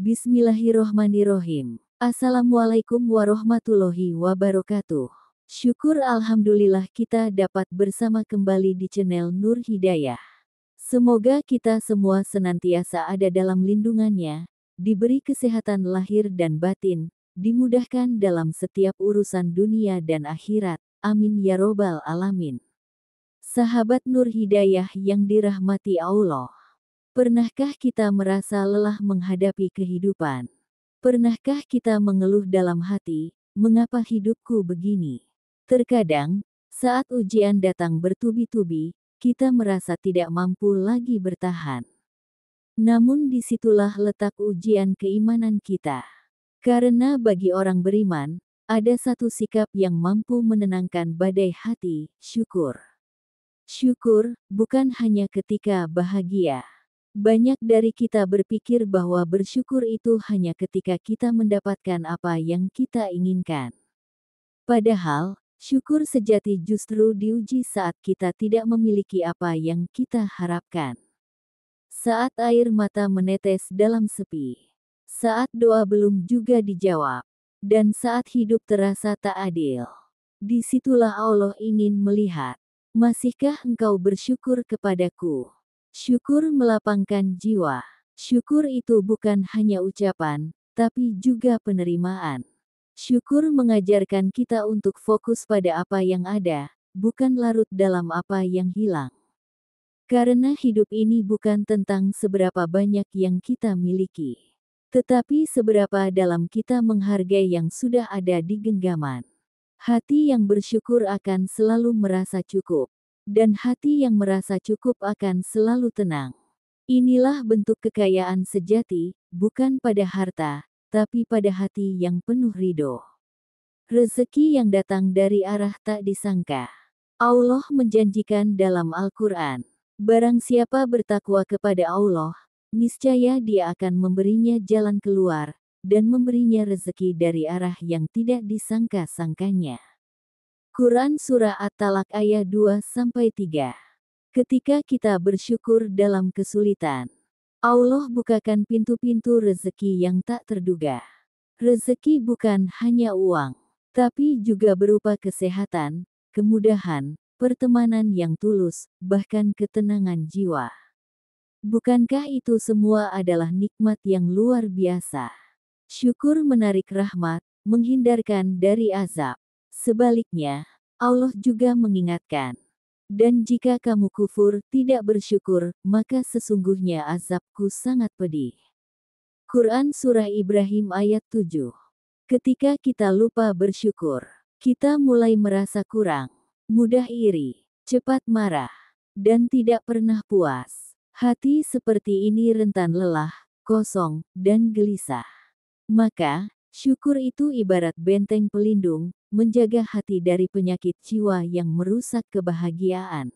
Bismillahirrohmanirrohim. Assalamualaikum warahmatullahi wabarakatuh. Syukur alhamdulillah kita dapat bersama kembali di channel Nur Hidayah. Semoga kita semua senantiasa ada dalam lindungannya, diberi kesehatan lahir dan batin, dimudahkan dalam setiap urusan dunia dan akhirat. Amin ya robbal alamin. Sahabat Nur Hidayah yang dirahmati Allah. Pernahkah kita merasa lelah menghadapi kehidupan? Pernahkah kita mengeluh dalam hati, mengapa hidupku begini? Terkadang, saat ujian datang bertubi-tubi, kita merasa tidak mampu lagi bertahan. Namun disitulah letak ujian keimanan kita. Karena bagi orang beriman, ada satu sikap yang mampu menenangkan badai hati, syukur. Syukur, bukan hanya ketika bahagia. Banyak dari kita berpikir bahwa bersyukur itu hanya ketika kita mendapatkan apa yang kita inginkan. Padahal, syukur sejati justru diuji saat kita tidak memiliki apa yang kita harapkan. Saat air mata menetes dalam sepi. Saat doa belum juga dijawab. Dan saat hidup terasa tak adil. Disitulah Allah ingin melihat. Masihkah engkau bersyukur kepadaku? Syukur melapangkan jiwa. Syukur itu bukan hanya ucapan, tapi juga penerimaan. Syukur mengajarkan kita untuk fokus pada apa yang ada, bukan larut dalam apa yang hilang. Karena hidup ini bukan tentang seberapa banyak yang kita miliki, tetapi seberapa dalam kita menghargai yang sudah ada di genggaman. Hati yang bersyukur akan selalu merasa cukup. Dan hati yang merasa cukup akan selalu tenang. Inilah bentuk kekayaan sejati, bukan pada harta, tapi pada hati yang penuh ridho. Rezeki yang datang dari arah tak disangka. Allah menjanjikan dalam Al-Quran, barang siapa bertakwa kepada Allah, niscaya Dia akan memberinya jalan keluar, dan memberinya rezeki dari arah yang tidak disangka-sangkanya. Quran Surah At-Talaq ayat 2-3. Ketika kita bersyukur dalam kesulitan, Allah bukakan pintu-pintu rezeki yang tak terduga. Rezeki bukan hanya uang, tapi juga berupa kesehatan, kemudahan, pertemanan yang tulus, bahkan ketenangan jiwa. Bukankah itu semua adalah nikmat yang luar biasa? Syukur menarik rahmat, menghindarkan dari azab. Sebaliknya, Allah juga mengingatkan, dan jika kamu kufur tidak bersyukur, maka sesungguhnya azabku sangat pedih. Quran Surah Ibrahim ayat 7. Ketika kita lupa bersyukur, kita mulai merasa kurang, mudah iri, cepat marah, dan tidak pernah puas. Hati seperti ini rentan lelah, kosong, dan gelisah. Maka, syukur itu ibarat benteng pelindung, menjaga hati dari penyakit jiwa yang merusak kebahagiaan.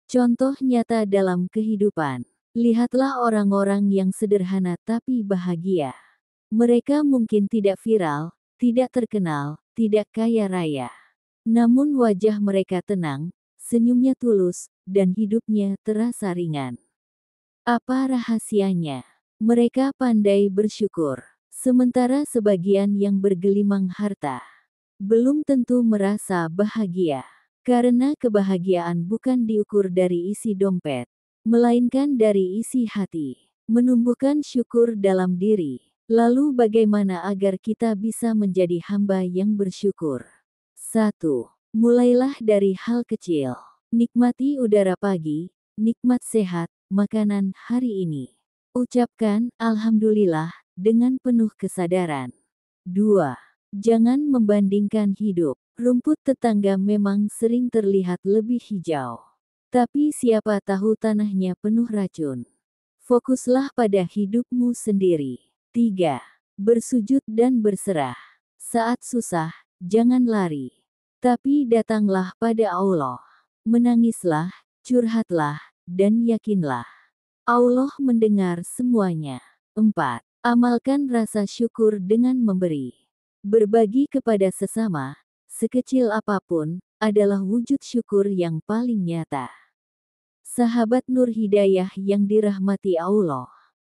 Contoh nyata dalam kehidupan. Lihatlah orang-orang yang sederhana tapi bahagia. Mereka mungkin tidak viral, tidak terkenal, tidak kaya raya. Namun wajah mereka tenang, senyumnya tulus, dan hidupnya terasa ringan. Apa rahasianya? Mereka pandai bersyukur. Sementara sebagian yang bergelimang harta belum tentu merasa bahagia. Karena kebahagiaan bukan diukur dari isi dompet, melainkan dari isi hati. Menumbuhkan syukur dalam diri. Lalu bagaimana agar kita bisa menjadi hamba yang bersyukur? 1. Mulailah dari hal kecil. Nikmati udara pagi, nikmat sehat, makanan hari ini. Ucapkan Alhamdulillah dengan penuh kesadaran. 2. Jangan membandingkan hidup. Rumput tetangga memang sering terlihat lebih hijau. Tapi siapa tahu tanahnya penuh racun. Fokuslah pada hidupmu sendiri. 3. Bersujud dan berserah. Saat susah, jangan lari. Tapi datanglah pada Allah. Menangislah, curhatlah, dan yakinlah. Allah mendengar semuanya. 4. Amalkan rasa syukur dengan memberi. Berbagi kepada sesama, sekecil apapun, adalah wujud syukur yang paling nyata. Sahabat Nur Hidayah yang dirahmati Allah.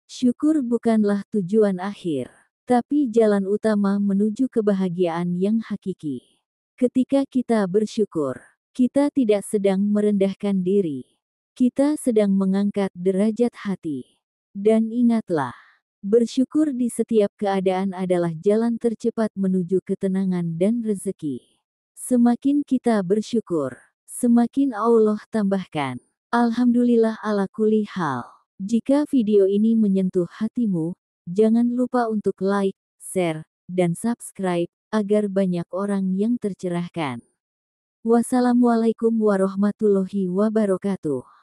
Syukur bukanlah tujuan akhir, tapi jalan utama menuju kebahagiaan yang hakiki. Ketika kita bersyukur, kita tidak sedang merendahkan diri. Kita sedang mengangkat derajat hati. Dan ingatlah, bersyukur di setiap keadaan adalah jalan tercepat menuju ketenangan dan rezeki. Semakin kita bersyukur, semakin Allah tambahkan. Alhamdulillah ala kulli hal. Jika video ini menyentuh hatimu, jangan lupa untuk like, share, dan subscribe, agar banyak orang yang tercerahkan. Wassalamualaikum warahmatullahi wabarakatuh.